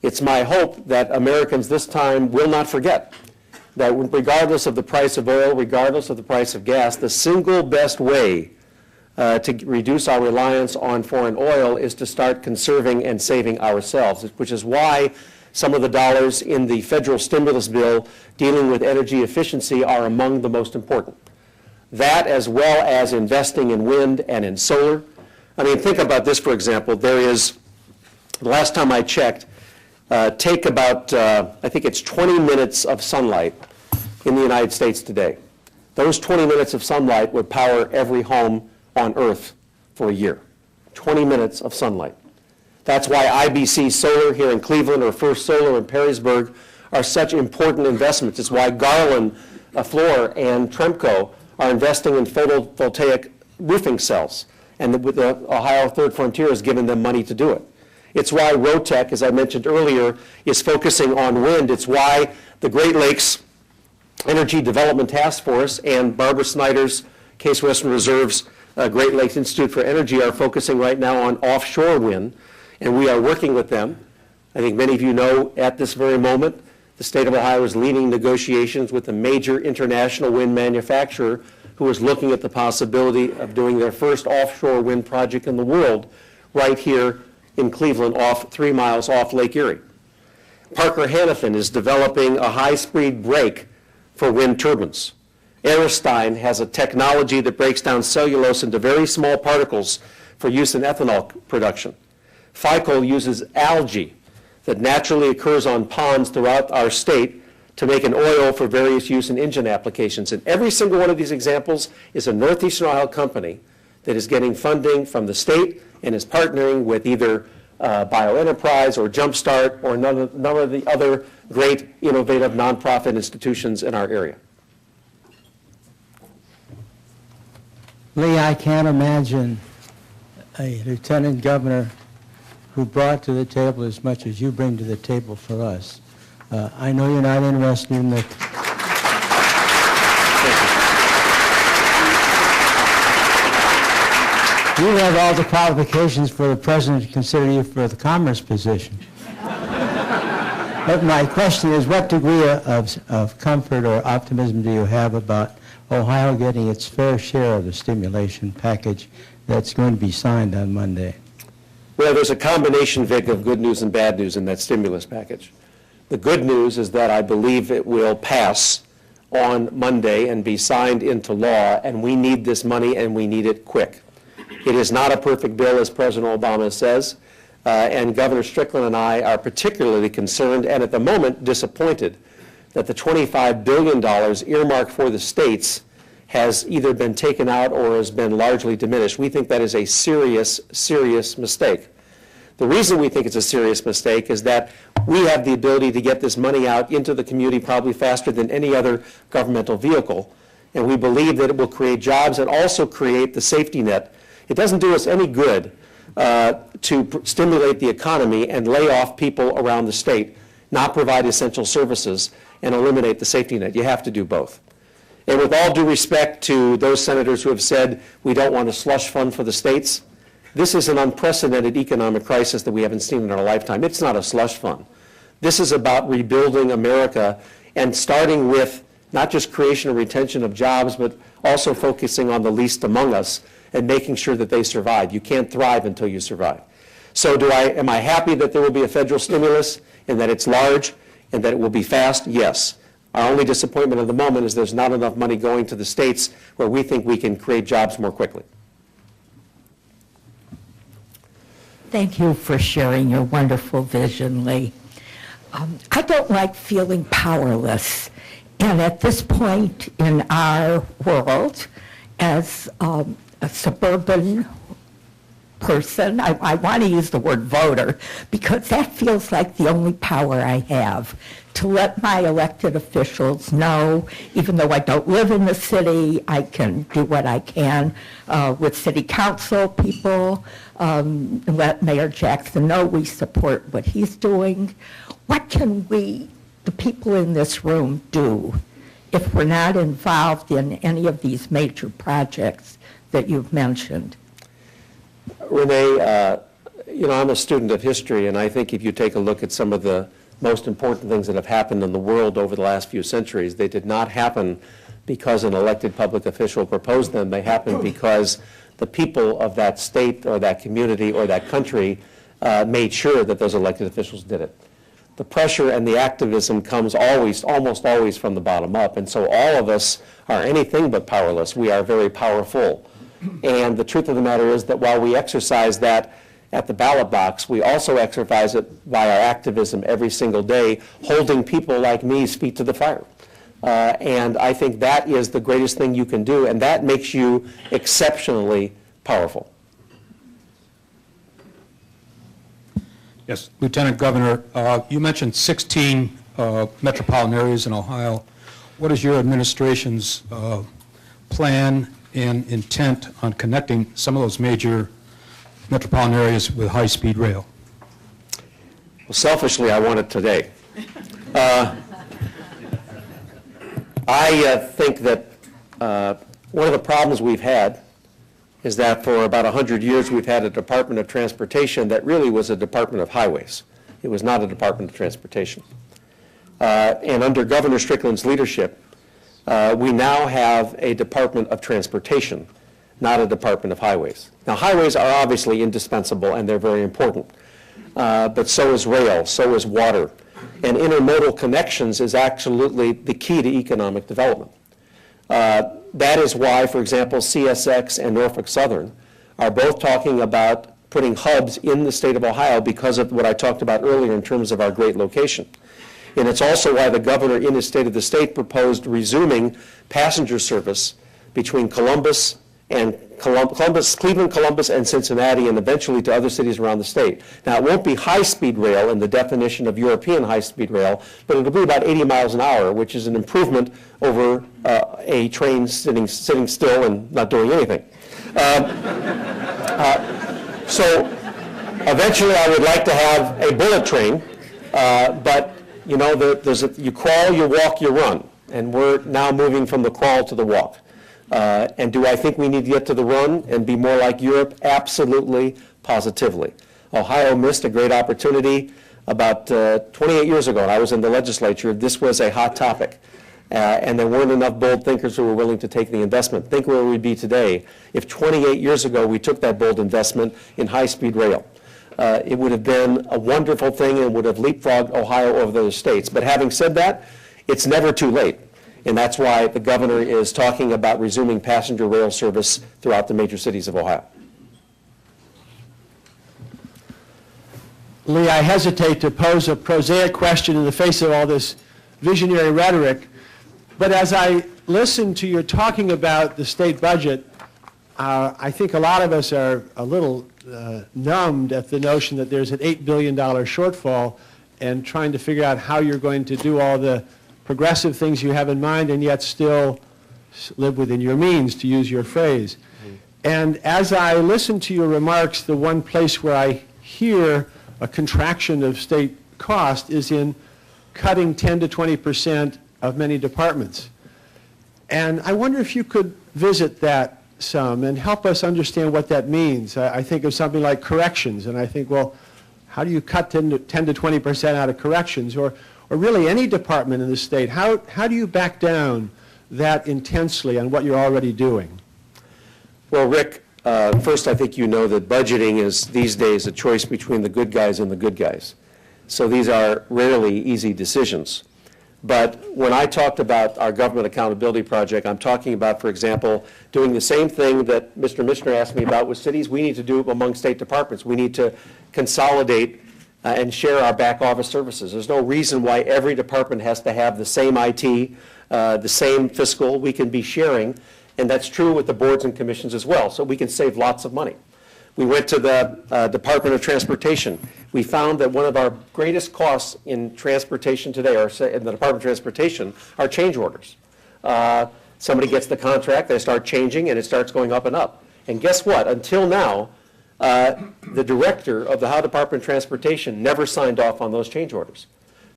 It's my hope that Americans this time will not forget that regardless of the price of oil, regardless of the price of gas, the single best way to reduce our reliance on foreign oil is to start conserving and saving ourselves, which is why some of the dollars in the federal stimulus bill dealing with energy efficiency are among the most important. That, as well as investing in wind and in solar. I mean, think about this, for example. There is, the last time I checked, take about, I think it's 20 minutes of sunlight in the United States today. Those 20 minutes of sunlight would power every home on Earth for a year. 20 minutes of sunlight. That's why IBC Solar here in Cleveland or First Solar in Perrysburg are such important investments. It's why Garland, Fluor, and Tremco are investing in photovoltaic roofing cells, and the Ohio Third Frontier has given them money to do it. It's why Rotec, as I mentioned earlier, is focusing on wind. It's why the Great Lakes Energy Development Task Force and Barbara Snyder's Case Western Reserve's Great Lakes Institute for Energy are focusing right now on offshore wind, and we are working with them. I think many of you know at this very moment, the state of Ohio is leading negotiations with a major international wind manufacturer who is looking at the possibility of doing their first offshore wind project in the world right here in Cleveland, 3 miles off Lake Erie. Parker Hannifin is developing a high-speed brake for wind turbines. Aristine has a technology that breaks down cellulose into very small particles for use in ethanol production. FICO uses algae that naturally occurs on ponds throughout our state to make an oil for various use in engine applications. And every single one of these examples is a Northeastern Ohio company that is getting funding from the state and is partnering with either BioEnterprise or Jumpstart or none of the other great innovative nonprofit institutions in our area. Lee, I can't imagine a lieutenant governor who brought to the table as much as you bring to the table for us. I know you're not interested in the... You have all the qualifications for the president to consider you for the commerce position. But my question is, what degree of comfort or optimism do you have about Ohio getting its fair share of the stimulation package that's going to be signed on Monday? Well, there's a combination, Vic, of good news and bad news in that stimulus package. The good news is that I believe it will pass on Monday and be signed into law, and we need this money and we need it quick. It is not a perfect bill, as President Obama says, and Governor Strickland and I are particularly concerned and at the moment disappointed that the $25 billion earmarked for the states has either been taken out or has been largely diminished. We think that is a serious, serious mistake. The reason we think it's a serious mistake is that we have the ability to get this money out into the community probably faster than any other governmental vehicle, and we believe that it will create jobs and also create the safety net. It doesn't do us any good to stimulate the economy and lay off people around the state, not provide essential services, and eliminate the safety net. You have to do both. And with all due respect to those senators who have said we don't want a slush fund for the states, this is an unprecedented economic crisis that we haven't seen in our lifetime. It's not a slush fund. This is about rebuilding America and starting with not just creation and retention of jobs, but also focusing on the least among us and making sure that they survive. You can't thrive until you survive. So am I happy that there will be a federal stimulus and that it's large and that it will be fast? Yes. Our only disappointment at the moment is there's not enough money going to the states where we think we can create jobs more quickly. Thank you for sharing your wonderful vision, Lee. I don't like feeling powerless. And at this point in our world, as a suburban person, I want to use the word voter because that feels like the only power I have, to let my elected officials know, even though I don't live in the city, I can do what I can with city council people, let Mayor Jackson know we support what he's doing. What can we, the people in this room, do if we're not involved in any of these major projects that you've mentioned? Renee, You know, I'm a student of history, and I think if you take a look at some of the most important things that have happened in the world over the last few centuries, they did not happen because an elected public official proposed them. They happened because the people of that state or that community or that country made sure that those elected officials did it. The pressure and the activism comes always, almost always from the bottom up, and so all of us are anything but powerless. We are very powerful. And the truth of the matter is that while we exercise that at the ballot box, we also exercise it by our activism every single day, holding people like me's feet to the fire. And I think that is the greatest thing you can do, and that makes you exceptionally powerful. Yes, Lieutenant Governor, you mentioned 16 metropolitan areas in Ohio. What is your administration's plan and intent on connecting some of those major metropolitan areas with high-speed rail? Well, selfishly, I want it today. I think that one of the problems we've had is that for about 100 years we've had a Department of Transportation that really was a Department of Highways. It was not a Department of Transportation. And under Governor Strickland's leadership, we now have a Department of Transportation, not a Department of Highways. Now, highways are obviously indispensable and they're very important, but so is rail, so is water. And intermodal connections is absolutely the key to economic development. That is why, for example, CSX and Norfolk Southern are both talking about putting hubs in the state of Ohio because of what I talked about earlier in terms of our great location. And it's also why the governor in his State of the State proposed resuming passenger service between Cleveland, Columbus, and Cincinnati, and eventually to other cities around the state. Now, it won't be high-speed rail in the definition of European high-speed rail, but it'll be about 80 miles an hour, which is an improvement over a train sitting still and not doing anything. So eventually I would like to have a bullet train, but you know, you crawl, you walk, you run, and we're now moving from the crawl to the walk. And do I think we need to get to the run and be more like Europe? Absolutely, positively. Ohio missed a great opportunity about 28 years ago, and I was in the legislature. This was a hot topic, and there weren't enough bold thinkers who were willing to take the investment. Think where we'd be today if 28 years ago we took that bold investment in high-speed rail. It would have been a wonderful thing and would have leapfrogged Ohio over those states. But having said that, it's never too late. And that's why the governor is talking about resuming passenger rail service throughout the major cities of Ohio. Lee, I hesitate to pose a prosaic question in the face of all this visionary rhetoric, but as I listen to your talking about the state budget, I think a lot of us are a little numbed at the notion that there's an $8 billion shortfall and trying to figure out how you're going to do all the progressive things you have in mind and yet still live within your means, to use your phrase. And as I listen to your remarks, the one place where I hear a contraction of state cost is in cutting 10 to 20% of many departments. And I wonder if you could visit that some and help us understand what that means. I think of something like corrections, and I think, well, how do you cut 10 to 20% out of corrections? Or really any department in the state, how do you back down that intensely on what you're already doing? Well, Rick, first I think you know that budgeting is these days a choice between the good guys and the good guys. So these are rarely easy decisions. But when I talked about our Government Accountability Project, I'm talking about, for example, doing the same thing that Mr. Michener asked me about with cities. We need to do among state departments. We need to consolidate and share our back office services. There's no reason why every department has to have the same IT, the same fiscal. We can be sharing, and that's true with the boards and commissions as well, so we can save lots of money. We went to the Department of Transportation. We found that one of our greatest costs in transportation today, or in the Department of Transportation, are change orders. Somebody gets the contract, they start changing, and it starts going up and up. And guess what? Until now, the director of the Ohio Department of Transportation never signed off on those change orders.